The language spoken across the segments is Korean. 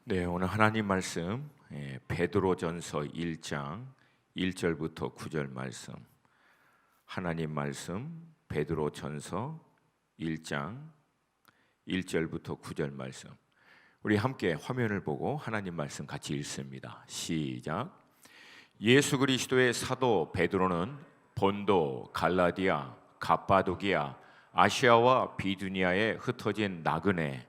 네, 오늘 하나님 말씀 베드로전서 1장 1절부터 9절 말씀. 하나님 말씀 베드로전서 1장 1절부터 9절 말씀. 우리 함께 화면을 보고 하나님 말씀 같이 읽습니다. 시작. 예수 그리스도의 사도 베드로는 본도, 갈라디아, 갑바도기아, 아시아와 비두니아에 흩어진 나그네,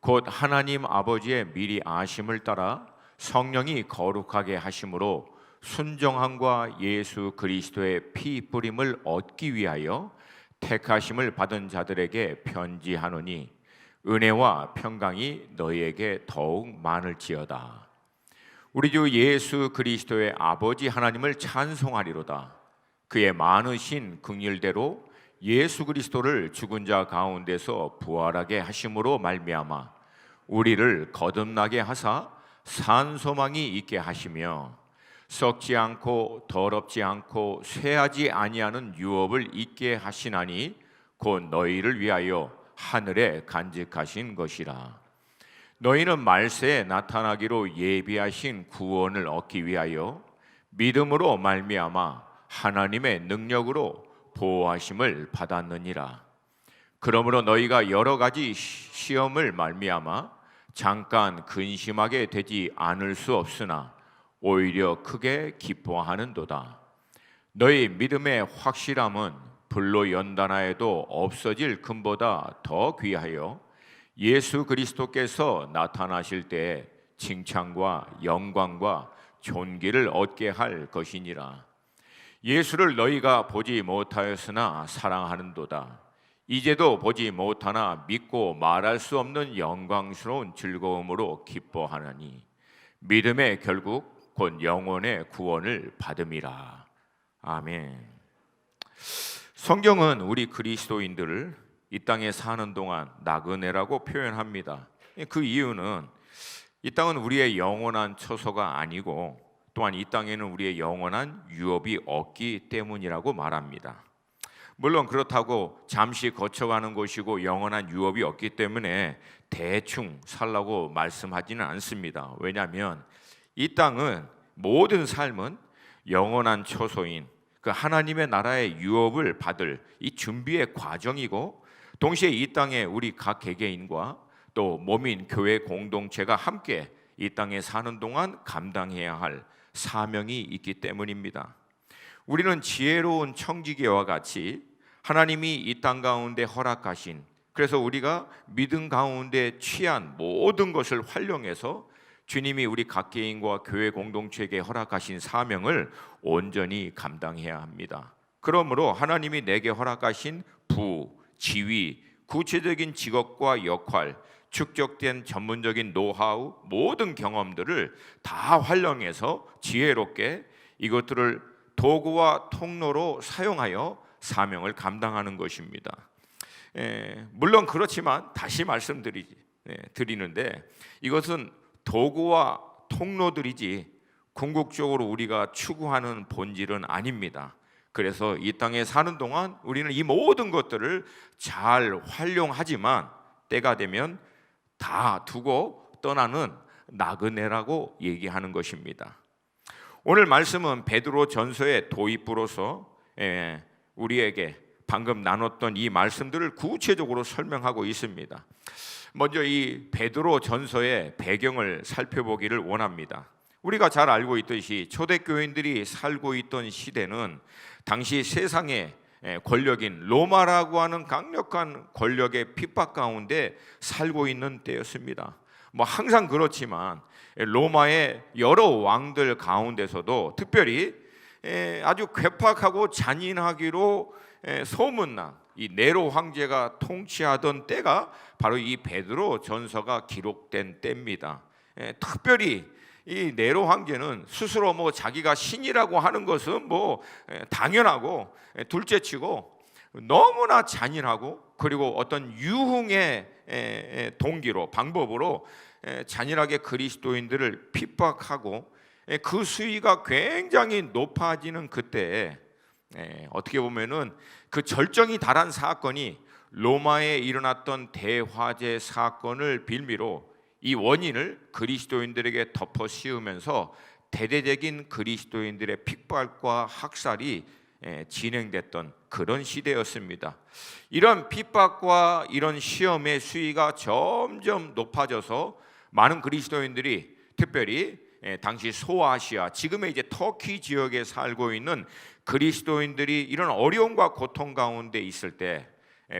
곧 하나님 아버지의 미리 아심을 따라 성령이 거룩하게 하심으로 순정함과 예수 그리스도의 피 뿌림을 얻기 위하여 택하심을 받은 자들에게 편지하노니 은혜와 평강이 너희에게 더욱 많을지어다. 우리 주 예수 그리스도의 아버지 하나님을 찬송하리로다. 그의 많으신 긍휼대로 예수 그리스도를 죽은 자 가운데서 부활하게 하심으로 말미암아 우리를 거듭나게 하사 산 소망이 있게 하시며 썩지 않고 더럽지 않고 쇠하지 아니하는 유업을 있게 하시나니 곧 너희를 위하여 하늘에 간직하신 것이라. 너희는 말세에 나타나기로 예비하신 구원을 얻기 위하여 믿음으로 말미암아 하나님의 능력으로 보호하심을 받았느니라. 그러므로 너희가 여러 가지 시험을 말미암아 잠깐 근심하게 되지 않을 수 없으나 오히려 크게 기뻐하는도다. 너희 믿음의 확실함은 불로 연단하여도 없어질 금보다 더 귀하여 예수 그리스도께서 나타나실 때에 칭찬과 영광과 존귀를 얻게 할 것이니라. 예수를 너희가 보지 못하였으나 사랑하는도다. 이제도 보지 못하나 믿고 말할 수 없는 영광스러운 즐거움으로 기뻐하나니 믿음의 결국 곧 영혼의 구원을 받음이라. 아멘. 성경은 우리 그리스도인들을 이 땅에 사는 동안 나그네라고 표현합니다. 그 이유는 이 땅은 우리의 영원한 처소가 아니고 또한 이 땅에는 우리의 영원한 유업이 없기 때문이라고 말합니다. 물론 그렇다고 잠시 거쳐가는 곳이고 영원한 유업이 없기 때문에 대충 살라고 말씀하지는 않습니다. 왜냐하면 이 땅은 모든 삶은 영원한 처소인 그 하나님의 나라의 유업을 받을 이 준비의 과정이고, 동시에 이 땅에 우리 각 개개인과 또 몸인 교회 공동체가 함께 이 땅에 사는 동안 감당해야 할 사명이 있기 때문입니다. 우리는 지혜로운 청지기와 같이 하나님이 이 땅 가운데 허락하신, 그래서 우리가 믿음 가운데 취한 모든 것을 활용해서 주님이 우리 각 개인과 교회 공동체에게 허락하신 사명을 온전히 감당해야 합니다. 그러므로 하나님이 내게 허락하신 부, 지위, 구체적인 직업과 역할, 축적된 전문적인 노하우, 모든 경험들을 다 활용해서 지혜롭게 이것들을 도구와 통로로 사용하여 사명을 감당하는 것입니다. 물론 그렇지만 다시 말씀드리는데 이것은 도구와 통로들이지 궁극적으로 우리가 추구하는 본질은 아닙니다. 그래서 이 땅에 사는 동안 우리는 이 모든 것들을 잘 활용하지만 때가 되면 다 두고 떠나는 나그네라고 얘기하는 것입니다. 오늘 말씀은 베드로 전서의 도입부로서 우리에게 방금 나눴던 이 말씀들을 구체적으로 설명하고 있습니다. 먼저 이 베드로 전서의 배경을 살펴보기를 원합니다. 우리가 잘 알고 있듯이 초대교인들이 살고 있던 시대는 당시 세상의 권력인 로마라고 하는 강력한 권력의 핍박 가운데 살고 있는 때였습니다. 항상 그렇지만 로마의 여러 왕들 가운데서도 특별히 아주 괴팍하고 잔인하기로 소문난 이 네로 황제가 통치하던 때가 바로 이 베드로 전서가 기록된 때입니다. 특별히 이 네로 황제는 스스로 자기가 신이라고 하는 것은 당연하고 둘째치고 너무나 잔인하고, 그리고 어떤 유흥의 동기로 방법으로 잔인하게 그리스도인들을 핍박하고 그 수위가 굉장히 높아지는 그때 어떻게 보면은 그 절정이 달한 사건이 로마에 일어났던 대화재 사건을 빌미로 이 원인을 그리스도인들에게 덮어 씌우면서 대대적인 그리스도인들의 핍박과 학살이 진행됐던 그런 시대였습니다. 이런 핍박과 이런 시험의 수위가 점점 높아져서 많은 그리스도인들이 특별히 당시 소아시아, 지금의 이제 터키 지역에 살고 있는 그리스도인들이 이런 어려움과 고통 가운데 있을 때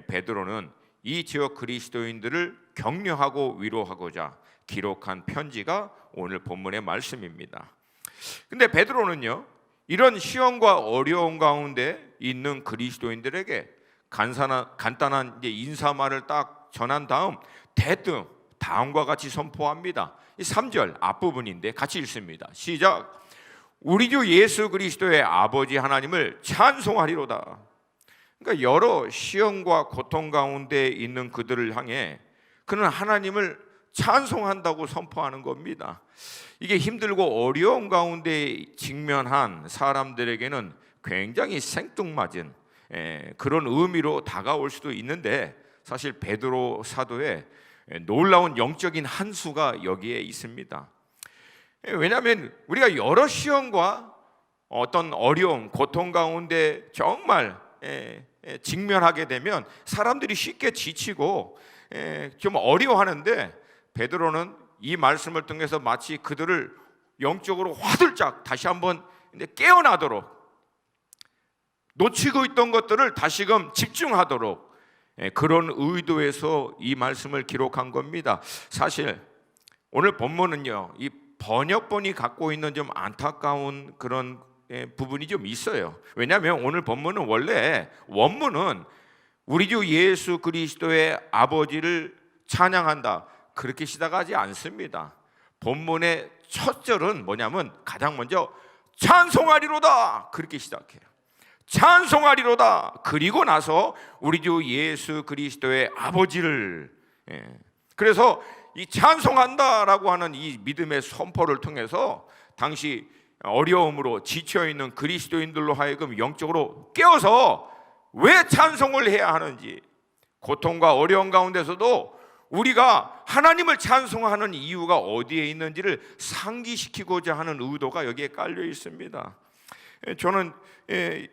베드로는 이 지역 그리스도인들을 격려하고 위로하고자 기록한 편지가 오늘 본문의 말씀입니다. 근데 베드로는요, 이런 시험과 어려움 가운데 있는 그리스도인들에게 간단한 이제 인사말을 딱 전한 다음 대뜸 다음과 같이 선포합니다. 이 3절 앞부분인데 같이 읽습니다. 시작. 우리 주 예수 그리스도의 아버지 하나님을 찬송하리로다. 그러니까 여러 시험과 고통 가운데 있는 그들을 향해 그는 하나님을 찬송한다고 선포하는 겁니다. 이게 힘들고 어려운 가운데 직면한 사람들에게는 굉장히 생뚱맞은 그런 의미로 다가올 수도 있는데, 사실 베드로 사도의 놀라운 영적인 한 수가 여기에 있습니다. 왜냐하면 우리가 여러 시험과 어떤 어려움, 고통 가운데 정말 직면하게 되면 사람들이 쉽게 지치고 좀 어려워하는데, 베드로는 이 말씀을 통해서 마치 그들을 영적으로 화들짝 다시 한번 깨어나도록, 놓치고 있던 것들을 다시금 집중하도록 그런 의도에서 이 말씀을 기록한 겁니다. 사실 오늘 본문은요, 이 번역본이 갖고 있는 좀 안타까운 그런 부분이 좀 있어요. 왜냐하면 오늘 본문은 원래 원문은 우리 주 예수 그리스도의 아버지를 찬양한다 그렇게 시작하지 않습니다. 본문의 첫 절은 뭐냐면 가장 먼저 찬송하리로다 그렇게 시작해요. 찬송하리로다. 그리고 나서 우리 주 예수 그리스도의 아버지를, 그래서 이 찬송한다라고 하는 이 믿음의 선포를 통해서 당시 어려움으로 지쳐있는 그리스도인들로 하여금 영적으로 깨어서 왜 찬송을 해야 하는지, 고통과 어려움 가운데서도 우리가 하나님을 찬송하는 이유가 어디에 있는지를 상기시키고자 하는 의도가 여기에 깔려 있습니다. 저는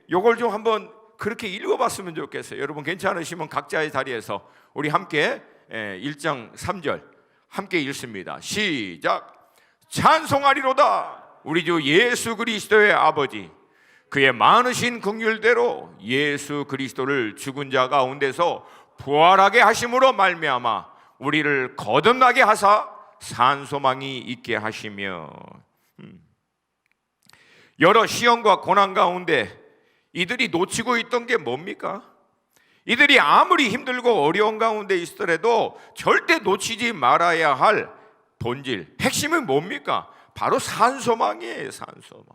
이걸 좀 한번 그렇게 읽어봤으면 좋겠어요. 여러분 괜찮으시면 각자의 자리에서 우리 함께 1장 3절 함께 읽습니다. 시작. 찬송하리로다 우리 주 예수 그리스도의 아버지, 그의 많으신 긍휼대로 예수 그리스도를 죽은 자 가운데서 부활하게 하심으로 말미암아 우리를 거듭나게 하사 산소망이 있게 하시며. 여러 시험과 고난 가운데 이들이 놓치고 있던 게 뭡니까? 이들이 아무리 힘들고 어려운 가운데 있더라도 절대 놓치지 말아야 할 본질, 핵심은 뭡니까? 바로 산소망이에요. 산소망.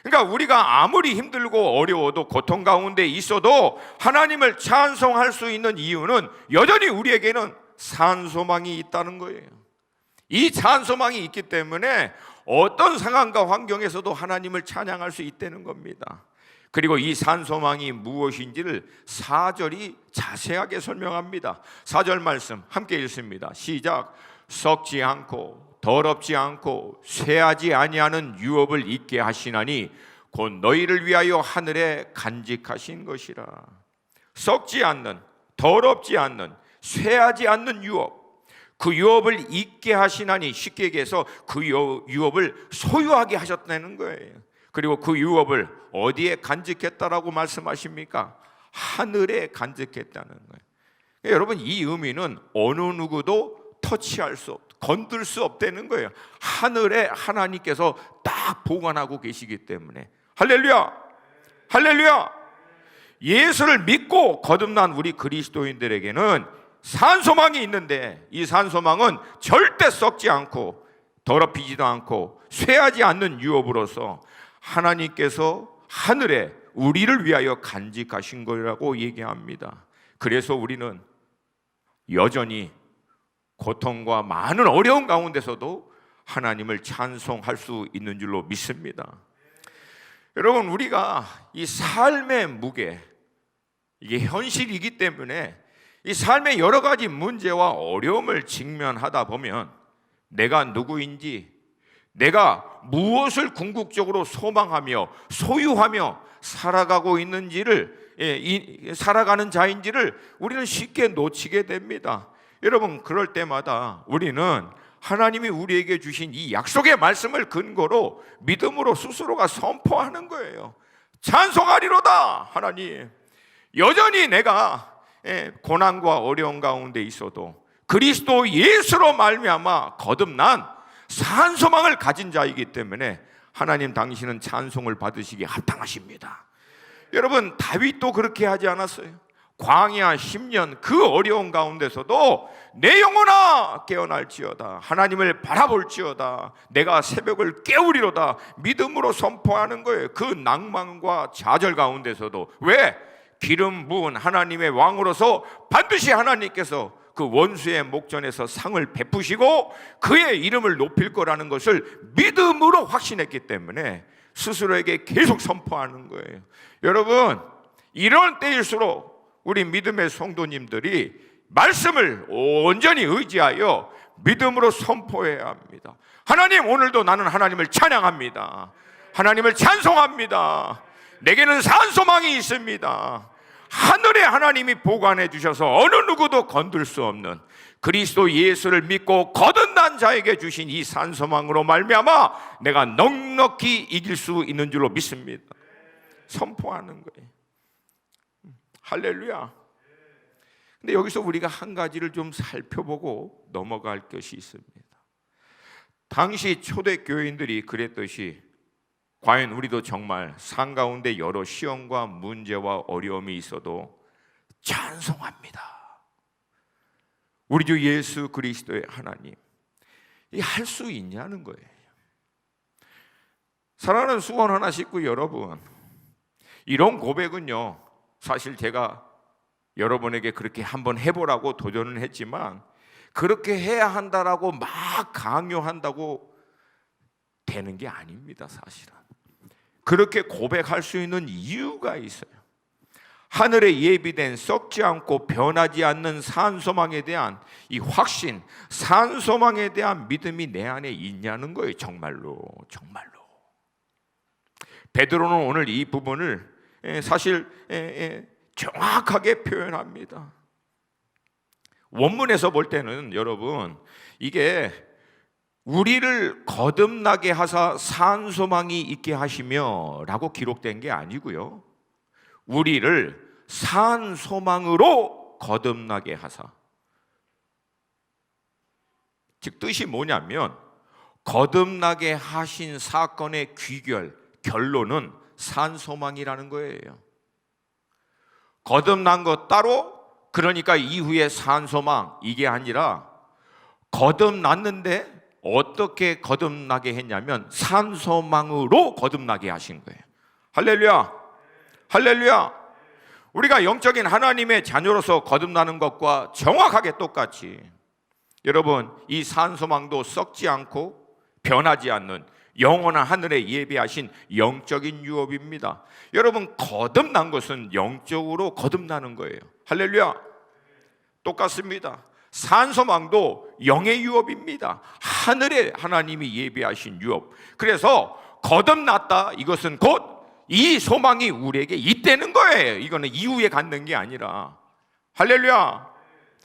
그러니까 우리가 아무리 힘들고 어려워도 고통 가운데 있어도 하나님을 찬송할 수 있는 이유는 여전히 우리에게는 산소망이 있다는 거예요. 이 산소망이 있기 때문에 어떤 상황과 환경에서도 하나님을 찬양할 수 있다는 겁니다. 그리고 이 산소망이 무엇인지를 4절이 자세하게 설명합니다. 4절 말씀 함께 읽습니다. 시작. 썩지 않고 더럽지 않고 쇠하지 아니하는 유업을 있게 하시나니 곧 너희를 위하여 하늘에 간직하신 것이라. 썩지 않는, 더럽지 않는, 쇠하지 않는 유업, 그 유업을 있게 하시나니, 쉽게 얘기해서 그 유업을 소유하게 하셨다는 거예요. 그리고 그 유업을 어디에 간직했다라고 말씀하십니까? 하늘에 간직했다는 거예요. 여러분, 이 의미는 어느 누구도 터치할 수 없, 건들 수 없다는 거예요. 하늘에 하나님께서 딱 보관하고 계시기 때문에. 할렐루야! 할렐루야! 예수를 믿고 거듭난 우리 그리스도인들에게는 산소망이 있는데, 이 산소망은 절대 썩지 않고 더럽히지도 않고 쇠하지 않는 유업으로서 하나님께서 하늘에 우리를 위하여 간직하신 거라고 얘기합니다. 그래서 우리는 여전히 고통과 많은 어려운 가운데서도 하나님을 찬송할 수 있는 줄로 믿습니다. 여러분, 우리가 이 삶의 무게, 이게 현실이기 때문에 이 삶의 여러 가지 문제와 어려움을 직면하다 보면 내가 누구인지, 내가 무엇을 궁극적으로 소망하며 소유하며 살아가고 있는지를, 살아가는 자인지를 우리는 쉽게 놓치게 됩니다. 여러분, 그럴 때마다 우리는 하나님이 우리에게 주신 이 약속의 말씀을 근거로 믿음으로 스스로가 선포하는 거예요. 찬송하리로다. 하나님, 여전히 내가 고난과 어려움 가운데 있어도 그리스도 예수로 말미암아 거듭난 산 소망을 가진 자이기 때문에 하나님, 당신은 찬송을 받으시기에 합당하십니다. 여러분, 다윗도 그렇게 하지 않았어요? 광야 10년 그 어려운 가운데서도 내 영혼아 깨어날지어다, 하나님을 바라볼지어다, 내가 새벽을 깨우리로다, 믿음으로 선포하는 거예요. 그 낭만과 좌절 가운데서도. 왜? 기름 부은 하나님의 왕으로서 반드시 하나님께서 그 원수의 목전에서 상을 베푸시고 그의 이름을 높일 거라는 것을 믿음으로 확신했기 때문에 스스로에게 계속 선포하는 거예요. 여러분, 이런 때일수록 우리 믿음의 성도님들이 말씀을 온전히 의지하여 믿음으로 선포해야 합니다. 하나님, 오늘도 나는 하나님을 찬양합니다. 하나님을 찬송합니다. 내게는 산 소망이 있습니다. 하늘에 하나님이 보관해 주셔서 어느 누구도 건들 수 없는 그리스도 예수를 믿고 거듭난 자에게 주신 이 산 소망으로 말미암아 내가 넉넉히 이길 수 있는 줄로 믿습니다. 선포하는 거예요. 할렐루야. 근데 여기서 우리가 한 가지를 좀 살펴보고 넘어갈 것이 있습니다. 당시 초대교인들이 그랬듯이 과연 우리도 정말 삶 가운데 여러 시험과 문제와 어려움이 있어도 찬송합니다. 우리 주 예수 그리스도의 하나님, 이 할 수 있냐는 거예요. 사랑하는 수원 하나 식구 여러분, 이런 고백은요, 사실 제가 여러분에게 그렇게 한번 해보라고 도전을 했지만 그렇게 해야 한다라고 막 강요한다고 되는 게 아닙니다. 사실은 그렇게 고백할 수 있는 이유가 있어요. 하늘에 예비된 썩지 않고 변하지 않는 산 소망에 대한 이 확신, 산 소망에 대한 믿음이 내 안에 있냐는 거예요. 정말로. 베드로는 오늘 이 부분을 사실 정확하게 표현합니다. 원문에서 볼 때는 여러분, 이게 우리를 거듭나게 하사 산 소망이 있게 하시며 라고 기록된 게 아니고요, 우리를 산 소망으로 거듭나게 하사. 즉 뜻이 뭐냐면 거듭나게 하신 사건의 결론은 산 소망이라는 거예요. 거듭난 것 따로, 그러니까 이후에 산 소망, 이게 아니라 거듭났는데 어떻게 거듭나게 했냐면 산 소망으로 거듭나게 하신 거예요. 할렐루야. 할렐루야. 우리가 영적인 하나님의 자녀로서 거듭나는 것과 정확하게 똑같이 여러분, 이 산 소망도 썩지 않고 변하지 않는 영원한 하늘에 예비하신 영적인 유업입니다. 여러분, 거듭난 것은 영적으로 거듭나는 거예요. 할렐루야. 똑같습니다. 산 소망도 영의 유업입니다. 하늘에 하나님이 예비하신 유업. 그래서 거듭났다, 이것은 곧 이 소망이 우리에게 있다는 거예요. 이거는 이후에 갖는 게 아니라. 할렐루야.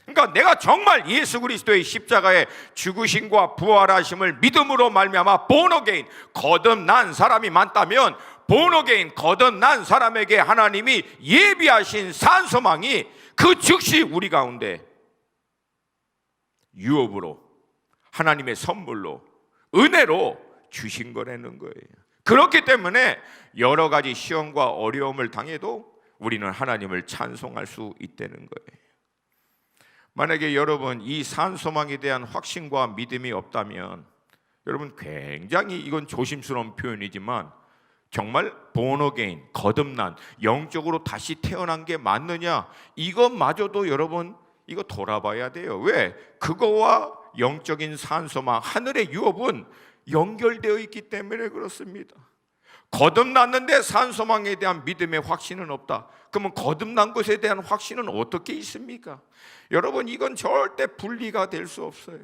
그러니까 내가 정말 예수 그리스도의 십자가의 죽으심과 부활하심을 믿음으로 말미암아 본어게인 거듭난 사람이 많다면, 본어게인 거듭난 사람에게 하나님이 예비하신 산 소망이 그 즉시 우리 가운데 유업으로, 하나님의 선물로, 은혜로 주신 거라는 거예요. 그렇기 때문에 여러 가지 시험과 어려움을 당해도 우리는 하나님을 찬송할 수 있다는 거예요. 만약에 여러분 이 산 소망에 대한 확신과 믿음이 없다면, 여러분 굉장히 이건 조심스러운 표현이지만 정말 본어게인, 거듭난, 영적으로 다시 태어난 게 맞느냐, 이것마저도 여러분 이거 돌아봐야 돼요. 왜? 그거와 영적인 산 소망, 하늘의 유업은 연결되어 있기 때문에 그렇습니다. 거듭났는데 산소망에 대한 믿음의 확신은 없다. 그러면 거듭난 것에 대한 확신은 어떻게 있습니까? 여러분, 이건 절대 분리가 될 수 없어요.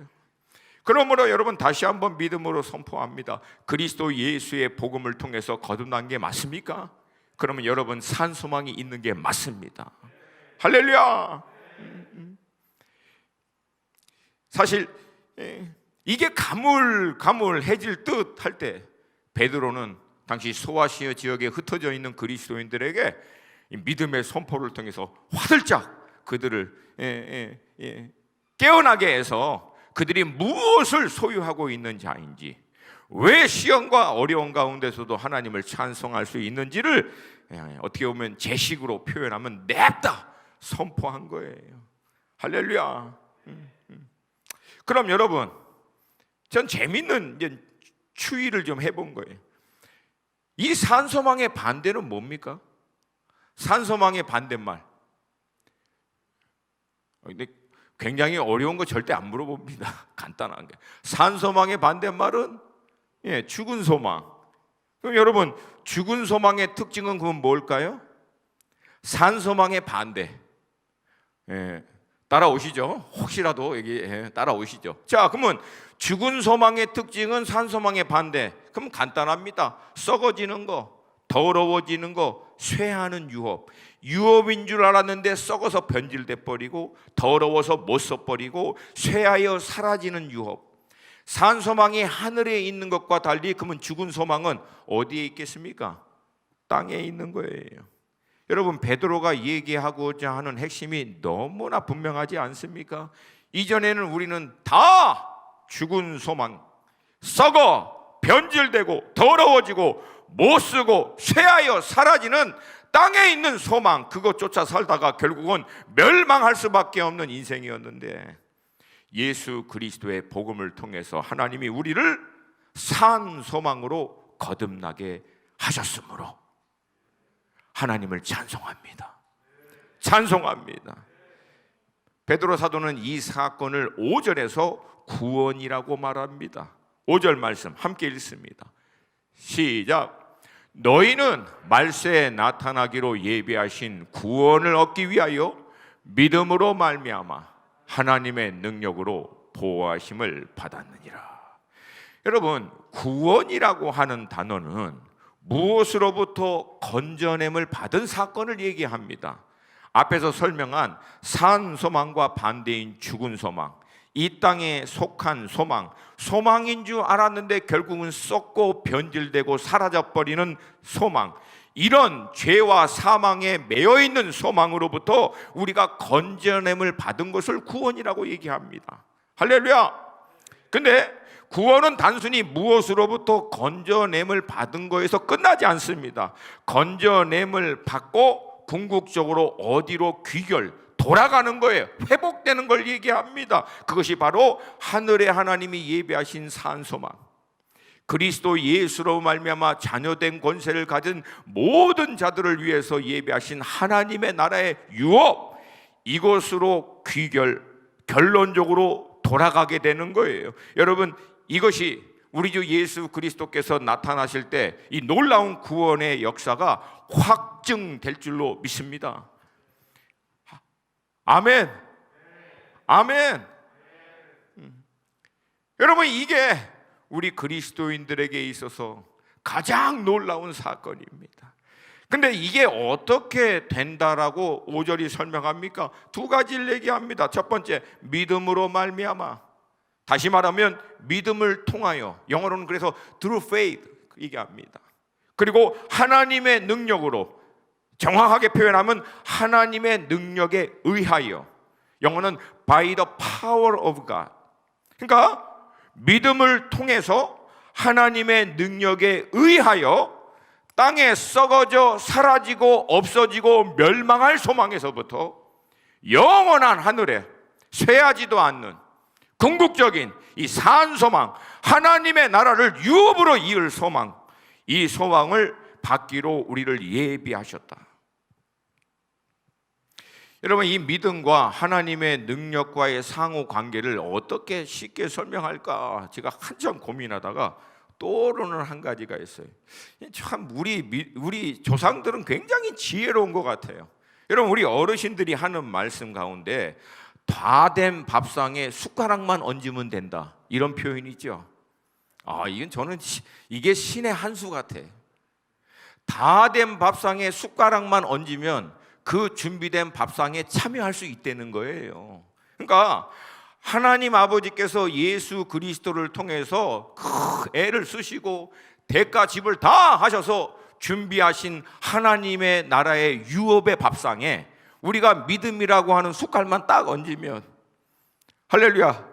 그러므로 여러분, 다시 한번 믿음으로 선포합니다. 그리스도 예수의 복음을 통해서 거듭난 게 맞습니까? 그러면 여러분, 산소망이 있는 게 맞습니다. 할렐루야. 사실 이게 가물가물해질 듯 할 때 베드로는 당시 소아시아 지역에 흩어져 있는 그리스도인들에게 믿음의 선포를 통해서 화들짝 그들을 깨어나게 해서 그들이 무엇을 소유하고 있는 자인지, 왜 시험과 어려운 가운데서도 하나님을 찬송할 수 있는지를 어떻게 보면 제식으로 표현하면 냅다 선포한 거예요. 할렐루야. 그럼 여러분, 전 재밌는 추이를 좀 해본 거예요. 이 산소망의 반대는 뭡니까? 산소망의 반대말. 근데 굉장히 어려운 거 절대 안 물어봅니다. 간단한 게. 산소망의 반대말은 죽은 소망. 그럼 여러분, 죽은 소망의 특징은 그건 뭘까요? 산소망의 반대. 따라오시죠? 혹시라도 여기 따라오시죠? 자, 그러면 죽은 소망의 특징은 산소망의 반대. 그럼 간단합니다. 썩어지는 거, 더러워지는 거, 쇠하는 유업. 유업인 줄 알았는데 썩어서 변질돼 버리고, 더러워서 못 써버리고, 쇠하여 사라지는 유업. 산소망이 하늘에 있는 것과 달리 그러면 죽은 소망은 어디에 있겠습니까? 땅에 있는 거예요. 여러분, 베드로가 얘기하고자 하는 핵심이 너무나 분명하지 않습니까? 이전에는 우리는 다 죽은 소망, 썩어 변질되고 더러워지고 못쓰고 쇠하여 사라지는 땅에 있는 소망, 그것 쫓아 살다가 결국은 멸망할 수밖에 없는 인생이었는데, 예수 그리스도의 복음을 통해서 하나님이 우리를 산 소망으로 거듭나게 하셨으므로 하나님을 찬송합니다. 찬송합니다. 베드로 사도는 이 사건을 5절에서 구원이라고 말합니다. 5절 말씀 함께 읽습니다. 시작. 너희는 말세에 나타나기로 예비하신 구원을 얻기 위하여 믿음으로 말미암아 하나님의 능력으로 보호하심을 받았느니라. 여러분, 구원이라고 하는 단어는 무엇으로부터 건져냄을 받은 사건을 얘기합니다. 앞에서 설명한 산 소망과 반대인 죽은 소망, 이 땅에 속한 소망, 소망인 줄 알았는데 결국은 썩고 변질되고 사라져버리는 소망, 이런 죄와 사망에 매여있는 소망으로부터 우리가 건져냄을 받은 것을 구원이라고 얘기합니다. 할렐루야. 근데 구원은 단순히 무엇으로부터 건져냄을 받은 거에서 끝나지 않습니다. 건져냄을 받고 궁극적으로 어디로 돌아가는 거예요. 회복되는 걸 얘기합니다. 그것이 바로 하늘의 하나님이 예비하신 산소망, 그리스도 예수로 말미암아 자녀된 권세를 가진 모든 자들을 위해서 예비하신 하나님의 나라의 유업, 이것으로 결론적으로 돌아가게 되는 거예요. 여러분, 이것이 우리 주 예수 그리스도께서 나타나실 때 이 놀라운 구원의 역사가 확증될 줄로 믿습니다. 아멘. 아멘. 여러분, 이게 우리 그리스도인들에게 있어서 가장 놀라운 사건입니다. 근데 이게 어떻게 된다라고 5절이 설명합니까? 두 가지를 얘기합니다. 첫 번째, 믿음으로 말미암아. 다시 말하면 믿음을 통하여, 영어로는 그래서 through faith 얘기합니다. 그리고 하나님의 능력으로, 정확하게 표현하면 하나님의 능력에 의하여, 영어는 by the power of God. 그러니까 믿음을 통해서 하나님의 능력에 의하여 땅에 썩어져 사라지고 없어지고 멸망할 소망에서부터 영원한 하늘에 쇠하지도 않는 궁극적인 이 산 소망, 하나님의 나라를 유업으로 이을 소망, 이 소망을 받기로 우리를 예비하셨다. 여러분, 이 믿음과 하나님의 능력과의 상호 관계를 어떻게 쉽게 설명할까 제가 한참 고민하다가 떠오르는 한 가지가 있어요. 참 우리 조상들은 굉장히 지혜로운 것 같아요. 여러분, 우리 어르신들이 하는 말씀 가운데 다 된 밥상에 숟가락만 얹으면 된다, 이런 표현이 있죠. 이건 저는 이게 신의 한 수 같아. 다 된 밥상에 숟가락만 얹으면 그 준비된 밥상에 참여할 수 있다는 거예요. 그러니까 하나님 아버지께서 예수 그리스도를 통해서 애를 쓰시고 대가 지불 다 하셔서 준비하신 하나님의 나라의 유업의 밥상에 우리가 믿음이라고 하는 숟갈만 딱 얹으면, 할렐루야,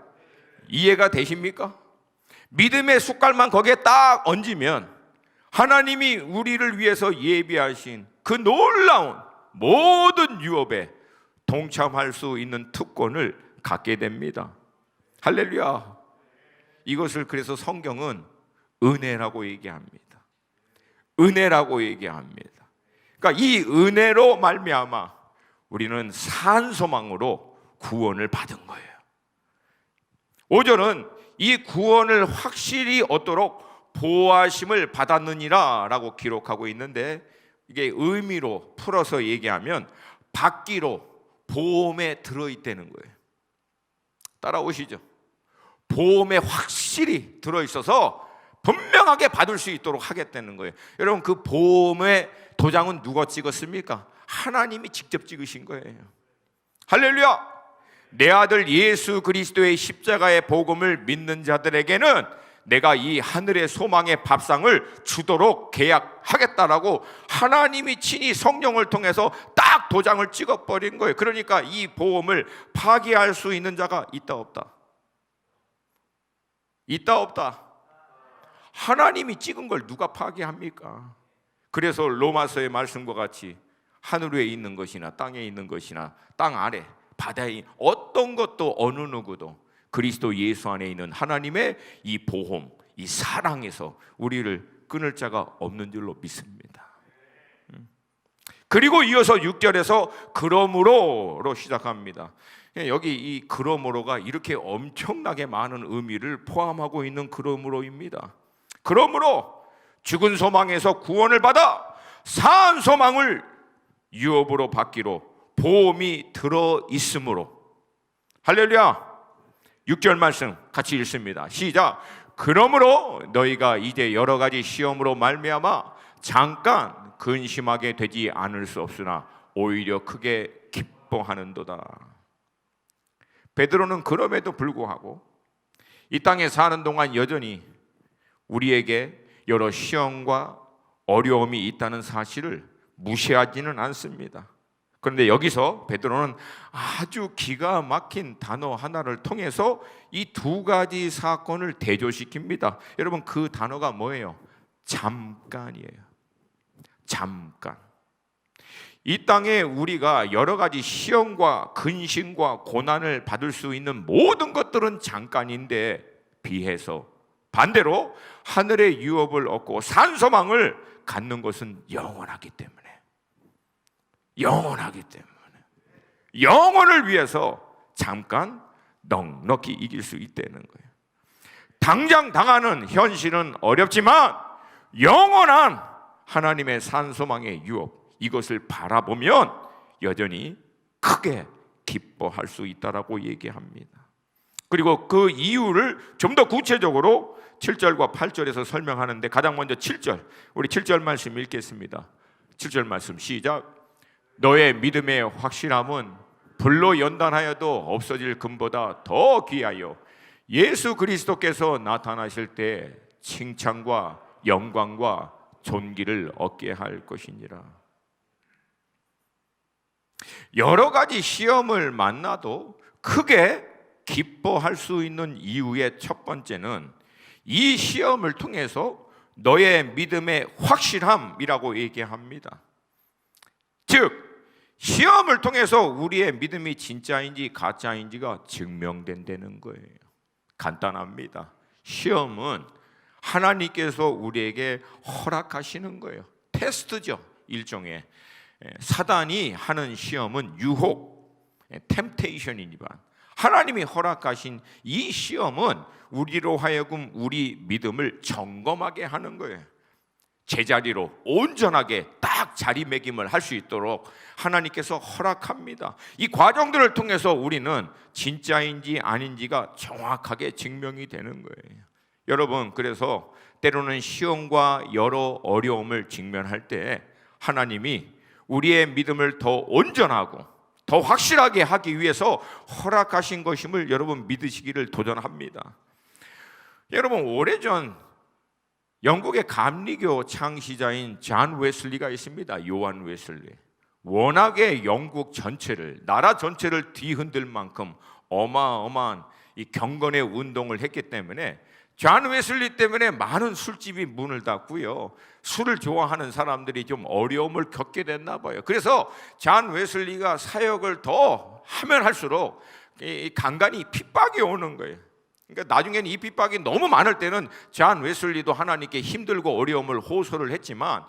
이해가 되십니까? 믿음의 숟갈만 거기에 딱 얹으면 하나님이 우리를 위해서 예비하신 그 놀라운 모든 유업에 동참할 수 있는 특권을 갖게 됩니다. 할렐루야. 이것을 그래서 성경은 은혜라고 얘기합니다. 은혜라고 얘기합니다. 그러니까 이 은혜로 말미암아 우리는 산 소망으로 구원을 받은 거예요. 5절은 이 구원을 확실히 얻도록 보호하심을 받았느니라 라고 기록하고 있는데, 이게 의미로 풀어서 얘기하면 받기로 보험에 들어있다는 거예요. 따라오시죠. 보험에 확실히 들어있어서 분명하게 받을 수 있도록 하겠다는 거예요. 여러분, 그 보험의 도장은 누가 찍었습니까? 하나님이 직접 찍으신 거예요. 할렐루야. 내 아들 예수 그리스도의 십자가의 복음을 믿는 자들에게는 내가 이 하늘의 소망의 밥상을 주도록 계약하겠다라고 하나님이 친히 성령을 통해서 딱 도장을 찍어버린 거예요. 그러니까 이 보험을 파기할 수 있는 자가 있다 없다? 있다 없다? 하나님이 찍은 걸 누가 파기합니까? 그래서 로마서의 말씀과 같이 하늘 위에 있는 것이나 땅에 있는 것이나 땅 아래 바다에 어떤 것도 어느 누구도 그리스도 예수 안에 있는 하나님의 이 보험, 이 사랑에서 우리를 끊을 자가 없는 줄로 믿습니다. 그리고 이어서 6절에서 그러므로로 시작합니다. 여기 이 그러므로가 이렇게 엄청나게 많은 의미를 포함하고 있는 그러므로입니다. 그러므로 죽은 소망에서 구원을 받아 산 소망을 유업으로 받기로 보험이 들어 있으므로, 할렐루야. 6절 말씀 같이 읽습니다. 시작. 그러므로 너희가 이제 여러 가지 시험으로 말미암아 잠깐 근심하게 되지 않을 수 없으나 오히려 크게 기뻐하는도다. 베드로는 그럼에도 불구하고 이 땅에 사는 동안 여전히 우리에게 여러 시험과 어려움이 있다는 사실을 무시하지는 않습니다. 그런데 여기서 베드로는 아주 기가 막힌 단어 하나를 통해서 이 두 가지 사건을 대조시킵니다. 여러분, 그 단어가 뭐예요? 잠깐이에요. 잠깐. 이 땅에 우리가 여러 가지 시험과 근심과 고난을 받을 수 있는 모든 것들은 잠깐인데 비해서 반대로 하늘의 유업을 얻고 산 소망을 갖는 것은 영원하기 때문에, 영원하기 때문에 영원을 위해서 잠깐 넉넉히 이길 수 있다는 거예요. 당장 당하는 현실은 어렵지만 영원한 하나님의 산 소망의 유업, 이것을 바라보면 여전히 크게 기뻐할 수 있다라고 얘기합니다. 그리고 그 이유를 좀 더 구체적으로 7절과 8절에서 설명하는데, 가장 먼저 7절, 우리 7절 말씀 읽겠습니다. 7절 말씀 시작. 너의 믿음의 확실함은 불로 연단하여도 없어질 금보다 더 귀하여 예수 그리스도께서 나타나실 때 칭찬과 영광과 존귀를 얻게 할 것이니라. 여러 가지 시험을 만나도 크게 기뻐할 수 있는 이유의 첫 번째는 이 시험을 통해서 너의 믿음의 확실함이라고 얘기합니다. 즉 시험을 통해서 우리의 믿음이 진짜인지 가짜인지가 증명된다는 거예요. 간단합니다. 시험은 하나님께서 우리에게 허락하시는 거예요. 테스트죠. 일종의. 사단이 하는 시험은 유혹, 템테이션이지만 하나님이 허락하신 이 시험은 우리로 하여금 우리 믿음을 점검하게 하는 거예요. 제자리로 온전하게 딱 자리매김을 할 수 있도록 하나님께서 허락합니다. 이 과정들을 통해서 우리는 진짜인지 아닌지가 정확하게 증명이 되는 거예요. 여러분, 그래서 때로는 시험과 여러 어려움을 직면할 때 하나님이 우리의 믿음을 더 온전하고 더 확실하게 하기 위해서 허락하신 것임을 여러분 믿으시기를 도전합니다. 여러분, 오래전 영국의 감리교 창시자인 존 웨슬리가 있습니다. 요한 웨슬리. 워낙에 영국 전체를, 나라 전체를 뒤흔들 만큼 어마어마한 이 경건의 운동을 했기 때문에 존 웨슬리 때문에 많은 술집이 문을 닫고요, 술을 좋아하는 사람들이 좀 어려움을 겪게 됐나 봐요. 그래서 존 웨슬리가 사역을 더 하면 할수록 간간히 핍박이 오는 거예요. 그러니까 나중에는 이 핍박이 너무 많을 때는 존 웨슬리도 하나님께 힘들고 어려움을 호소를 했지만,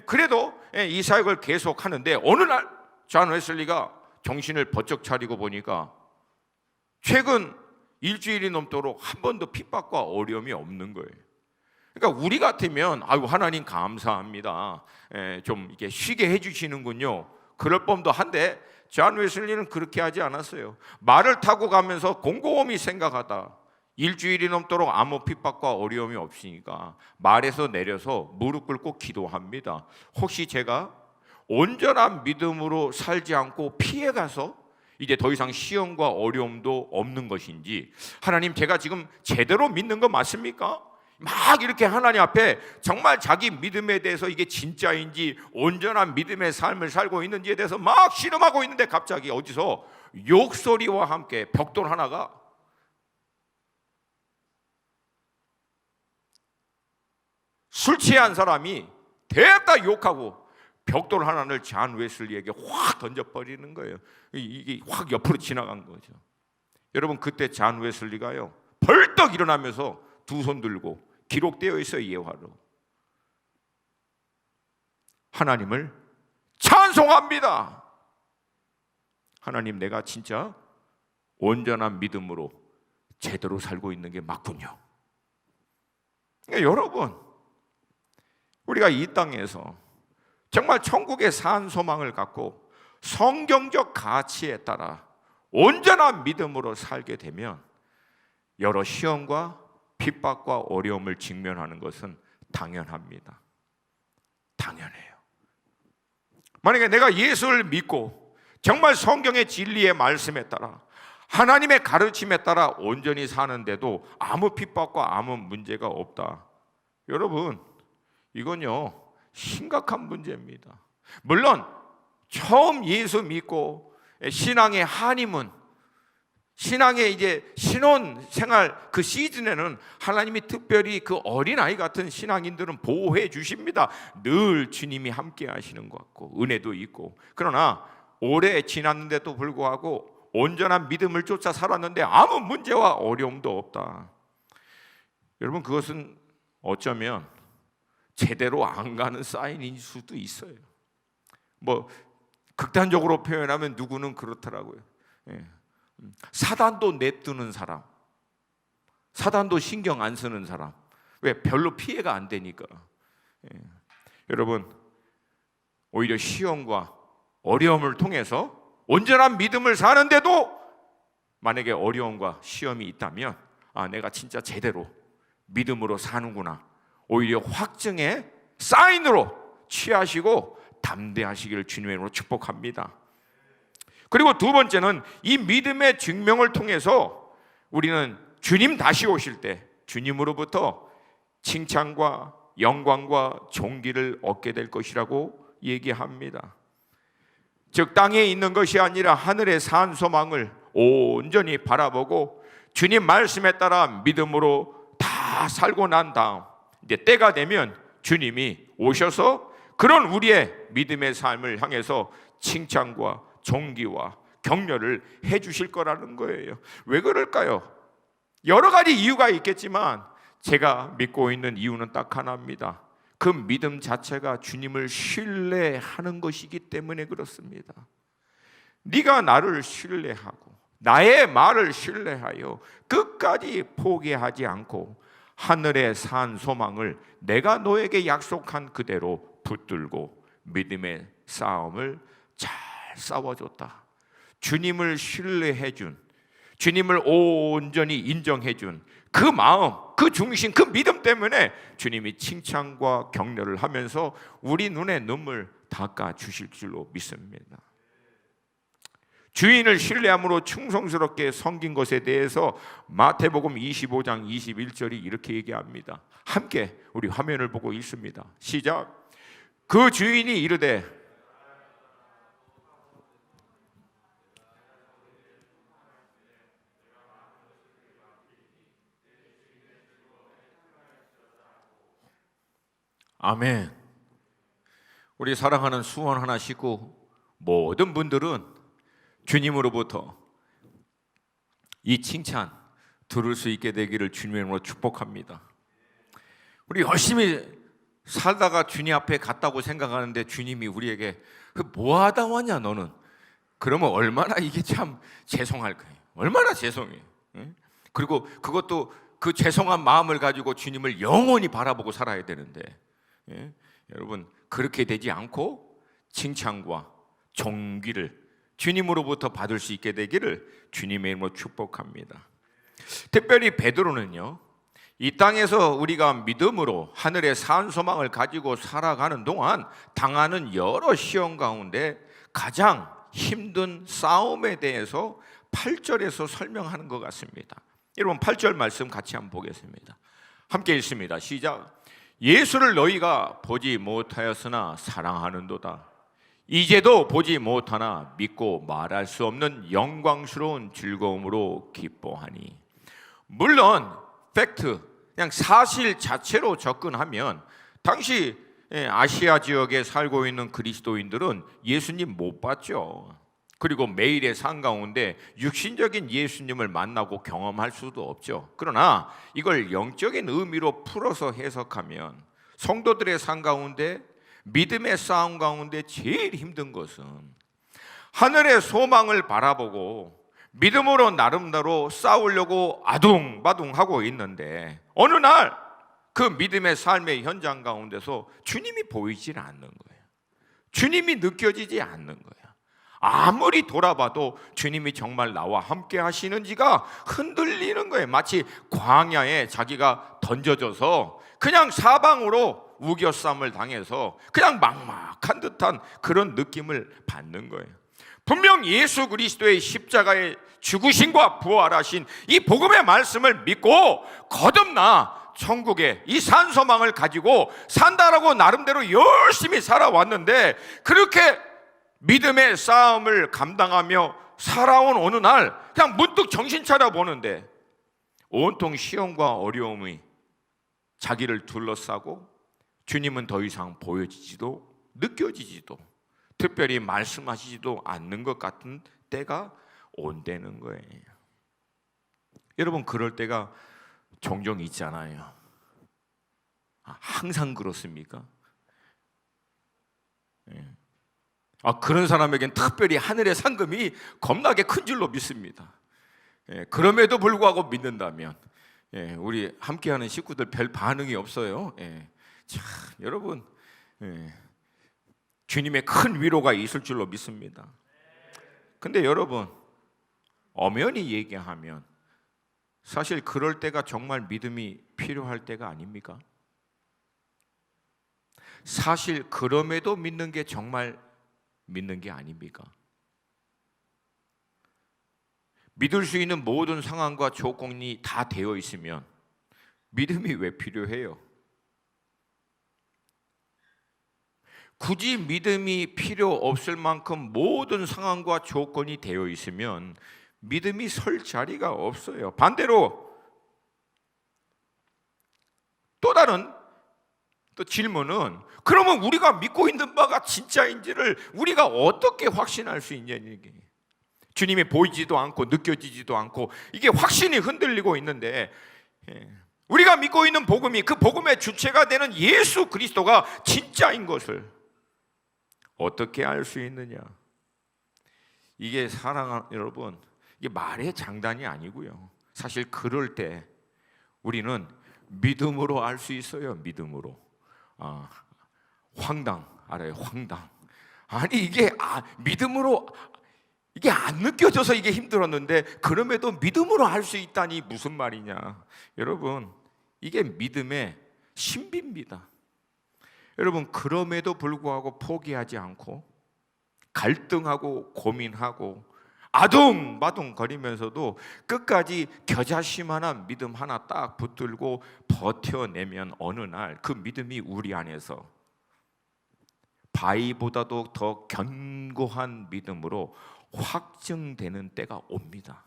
그래도 이 사역을 계속 하는데 어느 날 존 웨슬리가 정신을 번쩍 차리고 보니까 최근 일주일이 넘도록 한 번도 핍박과 어려움이 없는 거예요. 그러니까 우리 같으면 아유, 하나님 감사합니다, 좀 이렇게 쉬게 해주시는군요, 그럴 법도 한데 존 웨슬리는 그렇게 하지 않았어요. 말을 타고 가면서 곰곰이 생각하다 일주일이 넘도록 아무 핍박과 어려움이 없으니까 말에서 내려서 무릎 꿇고 기도합니다. 혹시 제가 온전한 믿음으로 살지 않고 피해가서 이제 더 이상 시험과 어려움도 없는 것인지, 하나님 제가 지금 제대로 믿는 거 맞습니까? 막 이렇게 하나님 앞에 정말 자기 믿음에 대해서 이게 진짜인지 온전한 믿음의 삶을 살고 있는지에 대해서 막 실험하고 있는데 갑자기 어디서 욕소리와 함께 벽돌 하나가 술 취한 사람이 대다 욕하고 벽돌 하나를 존 웨슬리에게 확 던져버리는 거예요. 이게 확 옆으로 지나간 거죠. 여러분, 그때 존 웨슬리가요 벌떡 일어나면서 두 손 들고, 기록되어 있어요, 예화로, 하나님을 찬송합니다. 하나님, 내가 진짜 온전한 믿음으로 제대로 살고 있는 게 맞군요. 그러니까 여러분, 우리가 이 땅에서 정말 천국의 산 소망을 갖고 성경적 가치에 따라 온전한 믿음으로 살게 되면 여러 시험과 핍박과 어려움을 직면하는 것은 당연합니다. 당연해요. 만약에 내가 예수를 믿고 정말 성경의 진리의 말씀에 따라 하나님의 가르침에 따라 온전히 사는데도 아무 핍박과 아무 문제가 없다, 여러분, 이건요 심각한 문제입니다. 물론 처음 예수 믿고 신앙의 한임은, 신앙의 이제 신혼 생활 그 시즌에는 하나님이 특별히 그 어린아이 같은 신앙인들은 보호해 주십니다. 늘 주님이 함께 하시는 것 같고 은혜도 있고. 그러나 오래 지났는데도 불구하고 온전한 믿음을 쫓아 살았는데 아무 문제와 어려움도 없다. 여러분, 그것은 어쩌면 제대로 안 가는 사인일 수도 있어요. 뭐 극단적으로 표현하면 누구는 그렇더라고요. 사단도 냅두는 사람, 사단도 신경 안 쓰는 사람. 왜? 별로 피해가 안 되니까. 여러분, 오히려 시험과 어려움을 통해서 온전한 믿음을 사는데도 만약에 어려움과 시험이 있다면, 아, 내가 진짜 제대로 믿음으로 사는구나, 오히려 확증의 사인으로 취하시고 담대하시기를 주님으로 축복합니다. 그리고 두 번째는 이 믿음의 증명을 통해서 우리는 주님 다시 오실 때 주님으로부터 칭찬과 영광과 존귀를 얻게 될 것이라고 얘기합니다. 즉 땅에 있는 것이 아니라 하늘의 산 소망을 온전히 바라보고 주님 말씀에 따라 믿음으로 다 살고 난 다음 이제 때가 되면 주님이 오셔서 그런 우리의 믿음의 삶을 향해서 칭찬과 존귀와 격려를 해 주실 거라는 거예요. 왜 그럴까요? 여러 가지 이유가 있겠지만 제가 믿고 있는 이유는 딱 하나입니다. 그 믿음 자체가 주님을 신뢰하는 것이기 때문에 그렇습니다. 네가 나를 신뢰하고 나의 말을 신뢰하여 끝까지 포기하지 않고 하늘의 산 소망을 내가 너에게 약속한 그대로 붙들고 믿음의 싸움을 잘 싸워줬다. 주님을 신뢰해준, 주님을 온전히 인정해준 그 마음, 그 중심, 그 믿음 때문에 주님이 칭찬과 격려를 하면서 우리 눈에 눈물 닦아 주실 줄로 믿습니다. 주인을 신뢰함으로 충성스럽게 섬긴 것에 대해서 마태복음 25장 21절이 이렇게 얘기합니다. 함께 우리 화면을 보고 읽습니다. 시작. 그 주인이 이르되 아멘. 우리 사랑하는 수원 하나 식구 모든 분들은 주님으로부터 이 칭찬 들을 수 있게 되기를 주님으로 축복합니다. 우리 열심히 살다가 주님 앞에 갔다고 생각하는데 주님이 우리에게 뭐 하다 왔냐 너는? 그러면 얼마나 이게 참 죄송할 거예요. 얼마나 죄송해요. 그리고 그것도 그 죄송한 마음을 가지고 주님을 영원히 바라보고 살아야 되는데 여러분 그렇게 되지 않고 칭찬과 존귀를 주님으로부터 받을 수 있게 되기를 주님의 이름으로 축복합니다. 특별히 베드로는요, 이 땅에서 우리가 믿음으로 하늘의 산 소망을 가지고 살아가는 동안 당하는 여러 시험 가운데 가장 힘든 싸움에 대해서 8절에서 설명하는 것 같습니다. 여러분 8절 말씀 같이 한번 보겠습니다. 함께 읽습니다. 시작. 예수를 너희가 보지 못하였으나 사랑하는도다. 이제도 보지 못하나 믿고 말할 수 없는 영광스러운 즐거움으로 기뻐하니. 물론 팩트, 그냥 사실 자체로 접근하면 당시 아시아 지역에 살고 있는 그리스도인들은 예수님 못 봤죠. 그리고 매일의 삶 가운데 육신적인 예수님을 만나고 경험할 수도 없죠. 그러나 이걸 영적인 의미로 풀어서 해석하면 성도들의 삶 가운데 믿음의 싸움 가운데 제일 힘든 것은 하늘의 소망을 바라보고 믿음으로 나름대로 싸우려고 아둥바둥하고 있는데 어느 날 그 믿음의 삶의 현장 가운데서 주님이 보이질 않는 거예요. 주님이 느껴지지 않는 거예요. 아무리 돌아봐도 주님이 정말 나와 함께 하시는지가 흔들리는 거예요. 마치 광야에 자기가 던져져서 그냥 사방으로 우겨쌈을 당해서 그냥 막막한 듯한 그런 느낌을 받는 거예요. 분명 예수 그리스도의 십자가의 죽으심과 부활하신 이 복음의 말씀을 믿고 거듭나 천국에 이 산소망을 가지고 산다라고 나름대로 열심히 살아왔는데 그렇게 믿음의 싸움을 감당하며 살아온 어느 날 그냥 문득 정신 차려 보는데 온통 시험과 어려움이 자기를 둘러싸고 주님은 더 이상 보여지지도 느껴지지도 특별히 말씀하시지도 않는 것 같은 때가 온다는 거예요. 여러분 그럴 때가 종종 있잖아요. 항상 그렇습니까? 그런 사람에겐 특별히 하늘의 상급이 겁나게 큰 줄로 믿습니다. 그럼에도 불구하고 믿는다면 우리 함께하는 식구들 별 반응이 없어요. 참 여러분 주님의 큰 위로가 있을 줄로 믿습니다. 근데 여러분 엄연히 얘기하면 사실 그럴 때가 정말 믿음이 필요할 때가 아닙니까? 사실 그럼에도 믿는 게 정말 믿는 게 아닙니까? 믿을 수 있는 모든 상황과 조건이 다 되어 있으면 믿음이 왜 필요해요? 굳이 믿음이 필요 없을 만큼 모든 상황과 조건이 되어 있으면 믿음이 설 자리가 없어요. 반대로 또 다른 질문은 그러면 우리가 믿고 있는 바가 진짜인지를 우리가 어떻게 확신할 수 있냐는 얘기예요. 주님이 보이지도 않고 느껴지지도 않고 이게 확신이 흔들리고 있는데 우리가 믿고 있는 복음이 그 복음의 주체가 되는 예수 그리스도가 진짜인 것을 어떻게 알 수 있느냐? 이게 사랑하는 여러분, 이게 말의 장단이 아니고요. 사실 그럴 때 우리는 믿음으로 알 수 있어요. 믿음으로. 황당 알아요? 황당. 아니 이게 믿음으로 이게 안 느껴져서 이게 힘들었는데 그럼에도 믿음으로 알 수 있다니 무슨 말이냐. 여러분 이게 믿음의 신비입니다. 여러분 그럼에도 불구하고 포기하지 않고 갈등하고 고민하고 아둥바둥 거리면서도 끝까지 겨자씨만한 믿음 하나 딱 붙들고 버텨내면 어느 날 그 믿음이 우리 안에서 바위보다도 더 견고한 믿음으로 확증되는 때가 옵니다.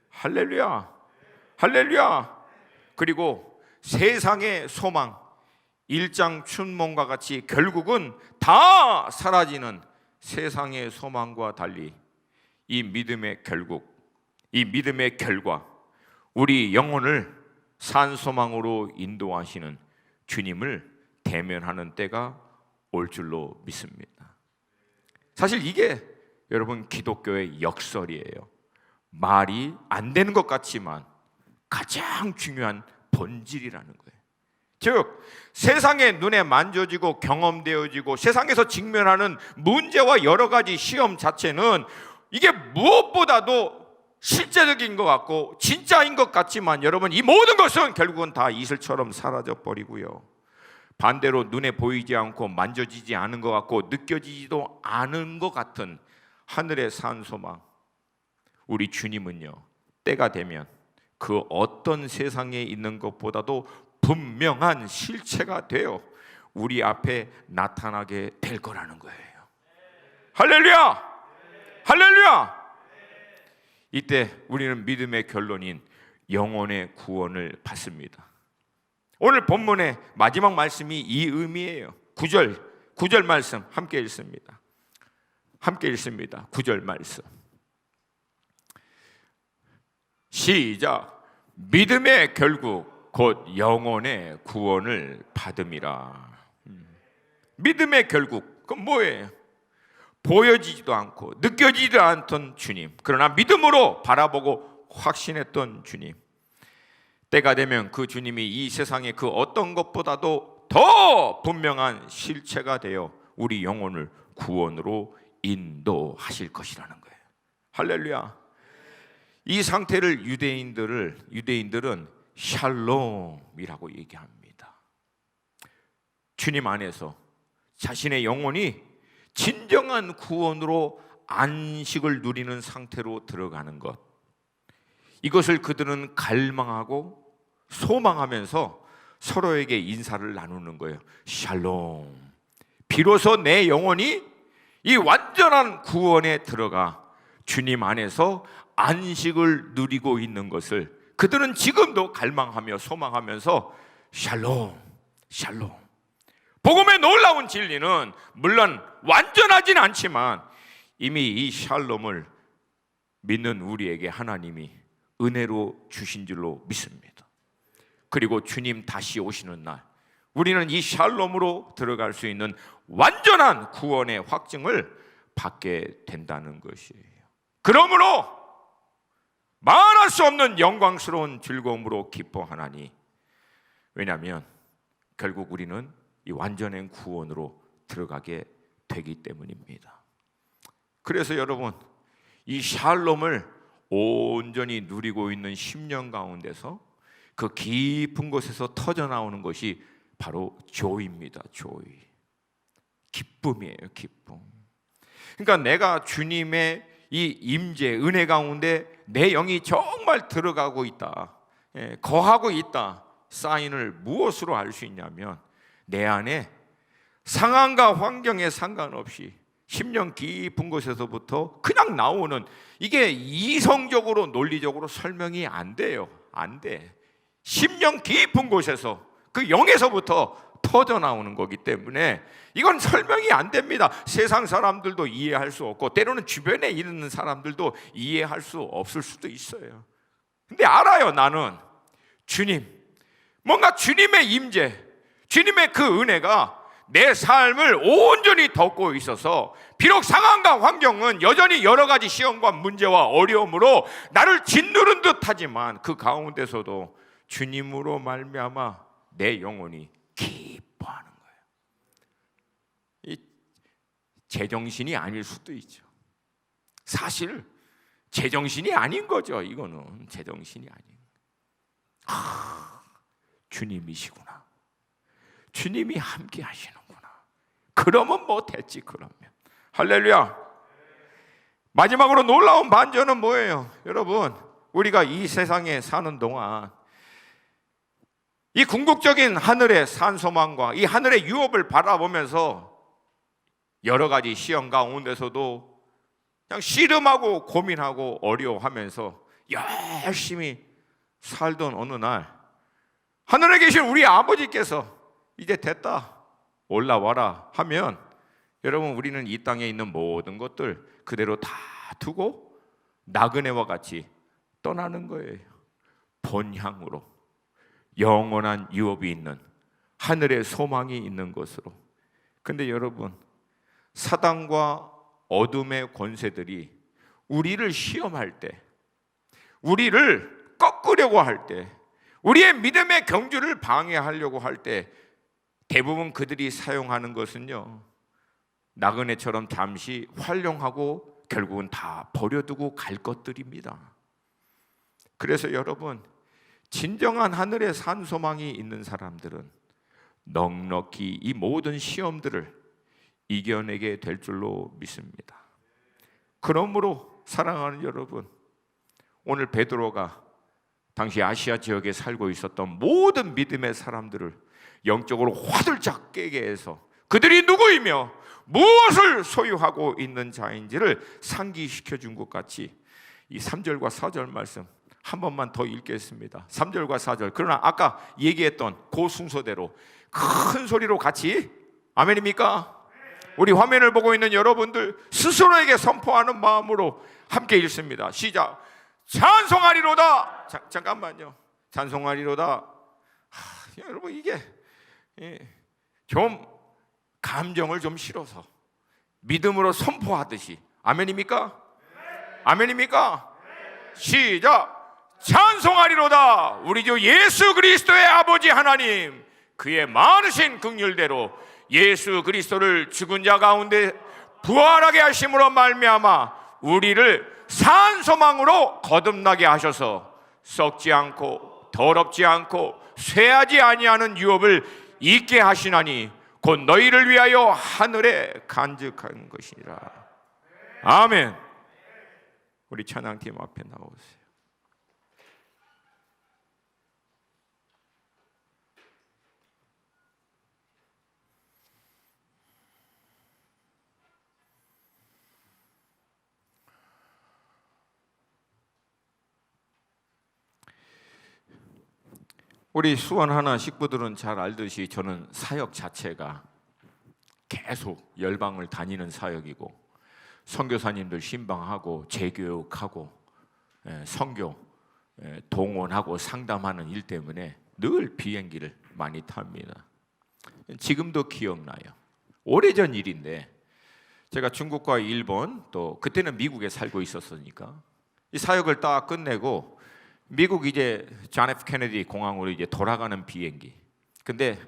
할렐루야, 할렐루야. 그리고 세상의 소망, 일장춘몽과 같이 결국은 다 사라지는 세상의 소망과 달리 이 믿음의 결과, 우리 영혼을 산소망으로 인도하시는 주님을 대면하는 때가 올 줄로 믿습니다. 사실 이게 여러분 기독교의 역설이에요. 말이 안 되는 것 같지만 가장 중요한 본질이라는 거예요. 즉 세상의 눈에 만져지고 경험되어지고 세상에서 직면하는 문제와 여러 가지 시험 자체는 이게 무엇보다도 실제적인 것 같고 진짜인 것 같지만 여러분 이 모든 것은 결국은 다 이슬처럼 사라져 버리고요. 반대로 눈에 보이지 않고 만져지지 않은 것 같고 느껴지지도 않은 것 같은 하늘의 산소망, 우리 주님은요 때가 되면 그 어떤 세상에 있는 것보다도 분명한 실체가 되어 우리 앞에 나타나게 될 거라는 거예요. 할렐루야! 할렐루야! 이때 우리는 믿음의 결론인 영혼의 구원을 받습니다. 오늘 본문의 마지막 말씀이 이 의미예요. 9절 말씀 함께 읽습니다. 9절 말씀 시작. 믿음의 결국 곧 영혼의 구원을 받음이라. 믿음의 결국 그건 뭐예요? 보여지지도 않고 느껴지지도 않던 주님, 그러나 믿음으로 바라보고 확신했던 주님, 때가 되면 그 주님이 이 세상의 그 어떤 것보다도 더 분명한 실체가 되어 우리 영혼을 구원으로 인도하실 것이라는 거예요. 할렐루야. 이 상태를 유대인들은 샬롬이라고 얘기합니다. 주님 안에서 자신의 영혼이 진정한 구원으로 안식을 누리는 상태로 들어가는 것, 이것을 그들은 갈망하고 소망하면서 서로에게 인사를 나누는 거예요. 샬롬. 비로소 내 영혼이 이 완전한 구원에 들어가 주님 안에서 안식을 누리고 있는 것을 그들은 지금도 갈망하며 소망하면서 샬롬, 샬롬. 복음의 놀라운 진리는 물론 완전하진 않지만 이미 이 샬롬을 믿는 우리에게 하나님이 은혜로 주신 줄로 믿습니다. 그리고 주님 다시 오시는 날 우리는 이 샬롬으로 들어갈 수 있는 완전한 구원의 확증을 받게 된다는 것이에요. 그러므로 말할 수 없는 영광스러운 즐거움으로 기뻐하나니, 왜냐하면 결국 우리는 이 완전한 구원으로 들어가게 되기 때문입니다. 그래서 여러분 이 샬롬을 온전히 누리고 있는 10년 가운데서 그 깊은 곳에서 터져나오는 것이 바로 조이입니다. 조이. 기쁨이에요. 기쁨. 그러니까 내가 주님의 이 임재 은혜 가운데 내 영이 정말 들어가고 있다, 거하고 있다, 사인을 무엇으로 알 수 있냐면 내 안에 상황과 환경에 상관없이 10년 깊은 곳에서부터 그냥 나오는, 이게 이성적으로 논리적으로 설명이 안 돼요. 안 돼. 10년 깊은 곳에서 그 영에서부터 터져 나오는 거기 때문에 이건 설명이 안 됩니다. 세상 사람들도 이해할 수 없고 때로는 주변에 있는 사람들도 이해할 수 없을 수도 있어요. 근데 알아요. 나는 주님, 뭔가 주님의 임재, 주님의 그 은혜가 내 삶을 온전히 덮고 있어서 비록 상황과 환경은 여전히 여러 가지 시험과 문제와 어려움으로 나를 짓누른 듯하지만 그 가운데서도 주님으로 말미암아 내 영혼이 기뻐하는 거예요. 이 제정신이 아닐 수도 있죠. 사실 제정신이 아닌 거죠. 이거는 제정신이 아닌. 주님이시구나. 주님이 함께 하시는구나. 그러면 뭐 됐지. 그러면 할렐루야. 마지막으로 놀라운 반전은 뭐예요? 여러분, 우리가 이 세상에 사는 동안 이 궁극적인 하늘의 산소망과 이 하늘의 유업을 바라보면서 여러 가지 시험 가운데서도 그냥 씨름하고 고민하고 어려워하면서 열심히 살던 어느 날 하늘에 계신 우리 아버지께서 이제 됐다, 올라와라 하면 여러분, 우리는 이 땅에 있는 모든 것들 그대로 다 두고 나그네와 같이 떠나는 거예요. 본향으로, 영원한 유업이 있는 하늘의 소망이 있는 곳으로. 근데 여러분, 사단과 어둠의 권세들이 우리를 시험할 때, 우리를 꺾으려고 할 때, 우리의 믿음의 경주를 방해하려고 할 때 대부분 그들이 사용하는 것은요, 나그네처럼 잠시 활용하고 결국은 다 버려두고 갈 것들입니다. 그래서 여러분, 진정한 하늘의 산소망이 있는 사람들은 넉넉히 이 모든 시험들을 이겨내게 될 줄로 믿습니다. 그러므로 사랑하는 여러분, 오늘 베드로가 당시 아시아 지역에 살고 있었던 모든 믿음의 사람들을 영적으로 화들짝 깨게 해서 그들이 누구이며 무엇을 소유하고 있는 자인지를 상기시켜 준 것 같이 이 3절과 4절 말씀 한 번만 더 읽겠습니다. 3절과 4절. 그러나 아까 얘기했던 그 순서대로 큰 소리로 같이 아멘입니까? 우리 화면을 보고 있는 여러분들 스스로에게 선포하는 마음으로 함께 읽습니다. 시작. 찬송하리로다. 잠깐만요. 찬송하리로다. 여러분, 이게 좀 감정을 좀 실어서 믿음으로 선포하듯이 아멘입니까? 아멘입니까? 시작. 찬송하리로다. 우리 주 예수 그리스도의 아버지 하나님, 그의 많으신 긍휼대로 예수 그리스도를 죽은 자 가운데 부활하게 하심으로 말미암아 우리를 산 소망으로 거듭나게 하셔서 썩지 않고 더럽지 않고 쇠하지 아니하는 유업을 있게 하시나니 곧 너희를 위하여 하늘에 간직한 것이니라. 아멘. 우리 찬양팀 앞에 나오세요. 우리 수원 하나 식구들은 잘 알듯이 저는 사역 자체가 계속 열방을 다니는 사역이고 선교사님들 신방하고 재교육하고 선교 동원하고 상담하는 일 때문에 늘 비행기를 많이 탑니다. 지금도 기억나요. 오래전 일인데 제가 중국과 일본 또 그때는 미국에 살고 있었으니까 이 사역을 딱 끝내고 미국 이제 존 F 케네디 공항으로 이제 돌아가는 비행기. 근데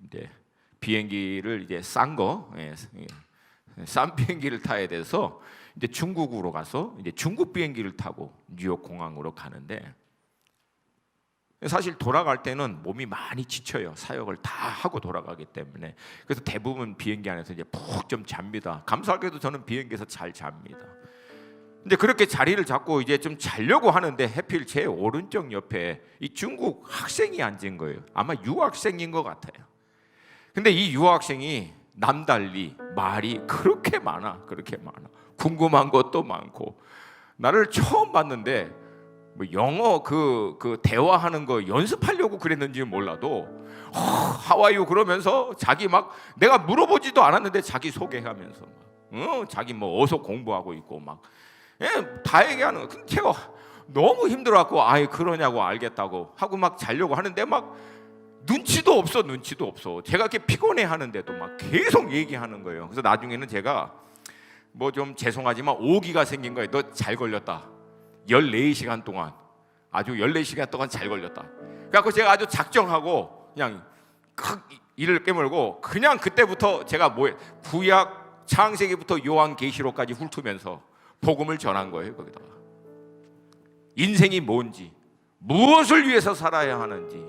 이제 비행기를 이제 싼 비행기를 타야 돼서 이제 중국으로 가서 이제 중국 비행기를 타고 뉴욕 공항으로 가는데 사실 돌아갈 때는 몸이 많이 지쳐요. 사역을 다 하고 돌아가기 때문에. 그래서 대부분 비행기 안에서 이제 푹 좀 잡니다. 감사하게도 저는 비행기에서 잘 잡니다. 근데 그렇게 자리를 잡고 이제 좀 자려고 하는데 하필 제 오른쪽 옆에 이 중국 학생이 앉은 거예요. 아마 유학생인 것 같아요. 근데 이 유학생이 남달리 말이 그렇게 많아. 궁금한 것도 많고. 나를 처음 봤는데 뭐 영어 그 대화하는 거 연습하려고 그랬는지 몰라도 하와이유 그러면서 자기 막 내가 물어보지도 않았는데 자기 소개하면서 막 자기 뭐 어서 공부하고 있고 막 다 얘기하는 거. 근데 제가 너무 힘들어갖고 아예 그러냐고 알겠다고 하고 막 자려고 하는데 막 눈치도 없어. 제가 이렇게 피곤해 하는데도 막 계속 얘기하는 거예요. 그래서 나중에는 제가 뭐 좀 죄송하지만 오기가 생긴 거예요. 너 잘 걸렸다. 14시간 동안 아주 14시간 동안 잘 걸렸다. 그래서 제가 아주 작정하고 그냥 이를 깨물고 그냥 그때부터 제가 구약 창세기부터 요한계시록까지 훑으면서 복음을 전한 거예요. 거기다가 인생이 뭔지, 무엇을 위해서 살아야 하는지,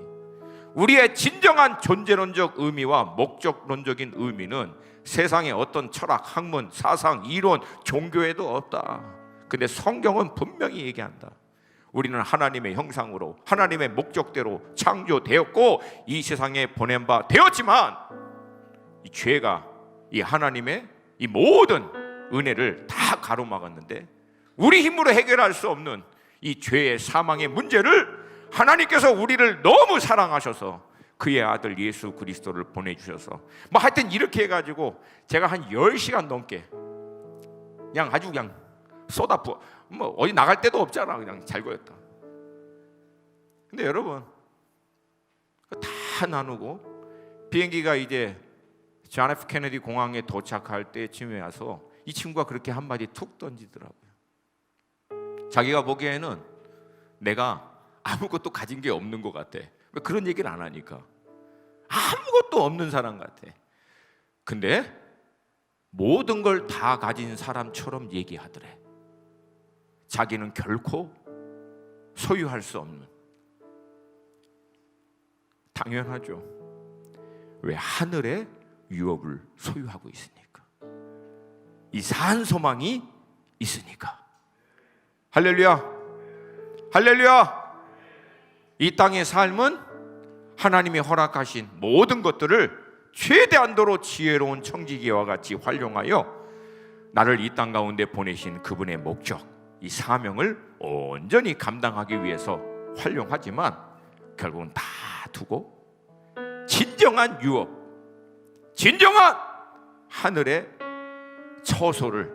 우리의 진정한 존재론적 의미와 목적론적인 의미는 세상의 어떤 철학, 학문, 사상, 이론, 종교에도 없다. 근데 성경은 분명히 얘기한다. 우리는 하나님의 형상으로 하나님의 목적대로 창조되었고 이 세상에 보낸 바 되었지만 이 죄가 이 하나님의 이 모든 은혜를 다 가로막았는데 우리 힘으로 해결할 수 없는 이 죄의 사망의 문제를 하나님께서 우리를 너무 사랑하셔서 그의 아들 예수 그리스도를 보내주셔서 뭐 하여튼 이렇게 해가지고 제가 한 10시간 넘게 그냥 아주 그냥 쏟아부어 뭐 어디 나갈 데도 없잖아. 그냥 잘 거였다. 근데 여러분 다 나누고 비행기가 이제 존 F 케네디 공항에 도착할 때쯤에 와서 이 친구가 그렇게 한마디 툭 던지더라고요. 자기가 보기에는 내가 아무것도 가진 게 없는 것 같아. 왜 그런 얘기를 안 하니까 아무것도 없는 사람 같아. 근데 모든 걸 다 가진 사람처럼 얘기하더래. 자기는 결코 소유할 수 없는. 당연하죠. 왜? 하늘의 유업을 소유하고 있으니까. 이 산 소망이 있으니까. 할렐루야. 할렐루야. 이 땅의 삶은 하나님이 허락하신 모든 것들을 최대한도로 지혜로운 청지기와 같이 활용하여 나를 이 땅 가운데 보내신 그분의 목적, 이 사명을 온전히 감당하기 위해서 활용하지만 결국은 다 두고 진정한 유업, 진정한 하늘의 처소를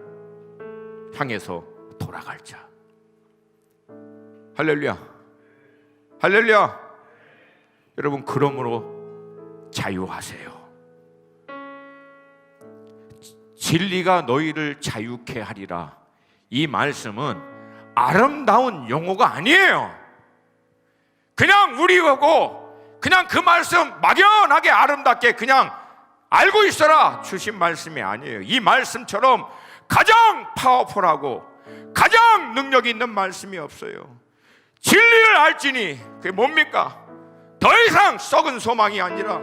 향해서 돌아갈 자. 할렐루야. 할렐루야. 여러분, 그러므로 자유하세요. 진리가 너희를 자유케 하리라. 이 말씀은 아름다운 용어가 아니에요. 그냥 우리하고 그냥 그 말씀 막연하게 아름답게 그냥 알고 있어라 주신 말씀이 아니에요. 이 말씀처럼 가장 파워풀하고 가장 능력 있는 말씀이 없어요. 진리를 알지니 그게 뭡니까? 더 이상 썩은 소망이 아니라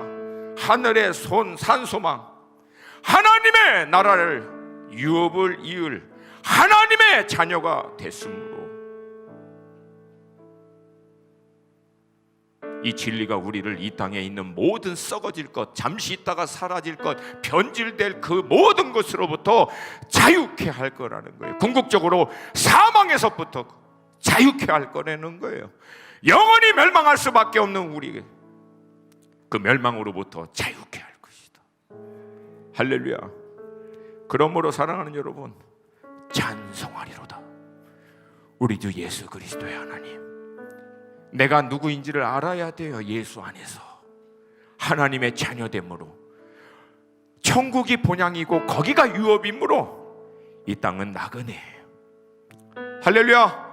하늘의 산 소망, 하나님의 나라를 유업을 이을 하나님의 자녀가 됐으므로 이 진리가 우리를 이 땅에 있는 모든 썩어질 것, 잠시 있다가 사라질 것, 변질될 그 모든 것으로부터 자유케 할 거라는 거예요. 궁극적으로 사망에서부터 자유케 할 거라는 거예요. 영원히 멸망할 수밖에 없는 우리, 그 멸망으로부터 자유케 할 것이다. 할렐루야. 그러므로 사랑하는 여러분, 찬송하리로다. 우리 주 예수 그리스도의 하나님, 내가 누구인지를 알아야 돼요. 예수 안에서 하나님의 자녀됨으로 천국이 본향이고 거기가 유업이므로 이 땅은 나그네예요. 할렐루야.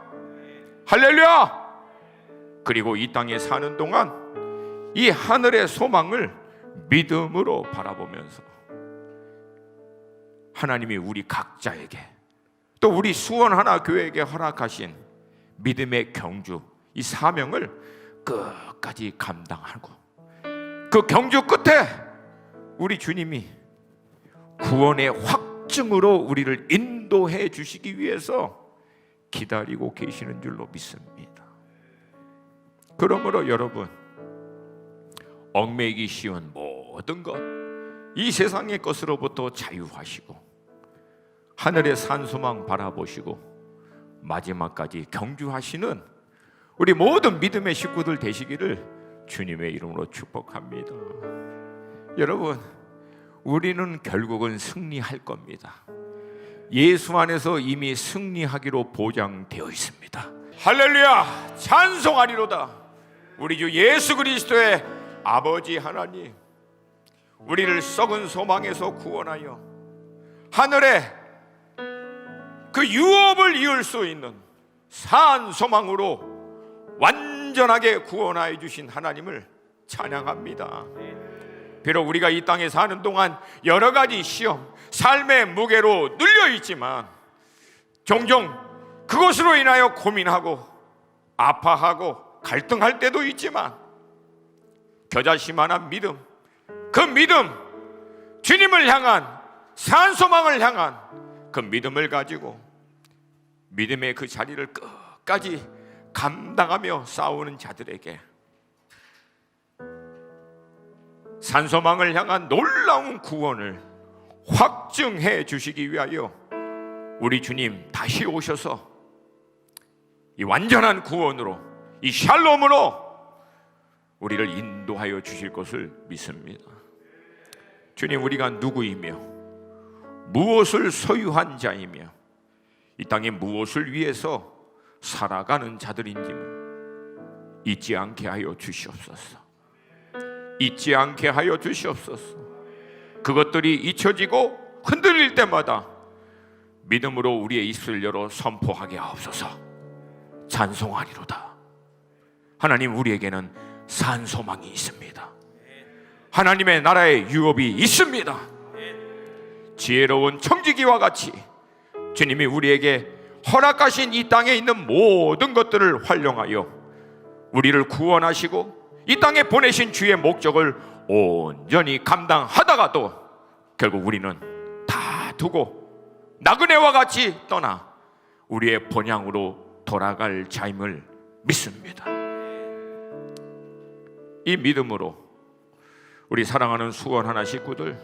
할렐루야. 그리고 이 땅에 사는 동안 이 하늘의 소망을 믿음으로 바라보면서 하나님이 우리 각자에게 또 우리 수원하나교회에게 허락하신 믿음의 경주, 이 사명을 끝까지 감당하고 그 경주 끝에 우리 주님이 구원의 확증으로 우리를 인도해 주시기 위해서 기다리고 계시는 줄로 믿습니다. 그러므로 여러분, 얽매이기 쉬운 모든 것, 이 세상의 것으로부터 자유하시고 하늘의 산소망 바라보시고 마지막까지 경주하시는 우리 모든 믿음의 식구들 되시기를 주님의 이름으로 축복합니다. 여러분, 우리는 결국은 승리할 겁니다. 예수 안에서 이미 승리하기로 보장되어 있습니다. 할렐루야. 찬송하리로다. 우리 주 예수 그리스도의 아버지 하나님, 우리를 썩은 소망에서 구원하여 하늘에 그 유업을 이을 수 있는 산 소망으로 완전하게 구원하여 주신 하나님을 찬양합니다. 비록 우리가 이 땅에 사는 동안 여러 가지 시험, 삶의 무게로 눌려 있지만 종종 그것으로 인하여 고민하고 아파하고 갈등할 때도 있지만 겨자씨만한 믿음, 그 믿음, 주님을 향한 산소망을 향한 그 믿음을 가지고 믿음의 그 자리를 끝까지 감당하며 싸우는 자들에게 산소망을 향한 놀라운 구원을 확증해 주시기 위하여 우리 주님 다시 오셔서 이 완전한 구원으로, 이 샬롬으로 우리를 인도하여 주실 것을 믿습니다. 주님, 우리가 누구이며 무엇을 소유한 자이며 이 땅에 무엇을 위해서 살아가는 자들인지를 잊지 않게 하여 주시옵소서. 잊지 않게 하여 주시옵소서. 그것들이 잊혀지고 흔들릴 때마다 믿음으로 우리의 입을 열어 선포하게 하옵소서. 찬송하리로다. 하나님, 우리에게는 산소망이 있습니다. 하나님의 나라의 유업이 있습니다. 지혜로운 청지기와 같이 주님이 우리에게 허락하신 이 땅에 있는 모든 것들을 활용하여 우리를 구원하시고 이 땅에 보내신 주의 목적을 온전히 감당하다가도 결국 우리는 다 두고 나그네와 같이 떠나 우리의 본향으로 돌아갈 자임을 믿습니다. 이 믿음으로 우리 사랑하는 수원 하나 식구들,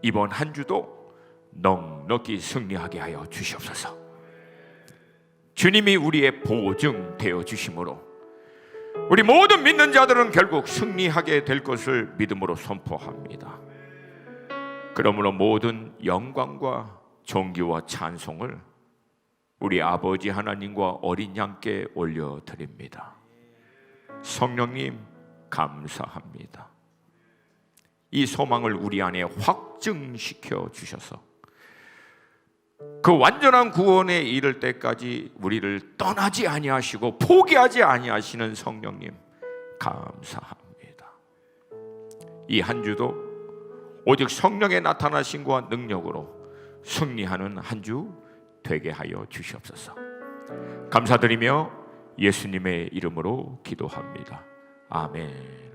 이번 한 주도 넉넉히 승리하게 하여 주시옵소서. 주님이 우리의 보증 되어 주심으로 우리 모든 믿는 자들은 결국 승리하게 될 것을 믿음으로 선포합니다. 그러므로 모든 영광과 존귀와 찬송을 우리 아버지 하나님과 어린 양께 올려드립니다. 성령님, 감사합니다. 이 소망을 우리 안에 확증시켜 주셔서 그 완전한 구원에 이를 때까지 우리를 떠나지 아니하시고 포기하지 아니하시는 성령님, 감사합니다. 이 한 주도 오직 성령의 나타나심과 능력으로 승리하는 한 주 되게 하여 주시옵소서. 감사드리며 예수님의 이름으로 기도합니다. 아멘.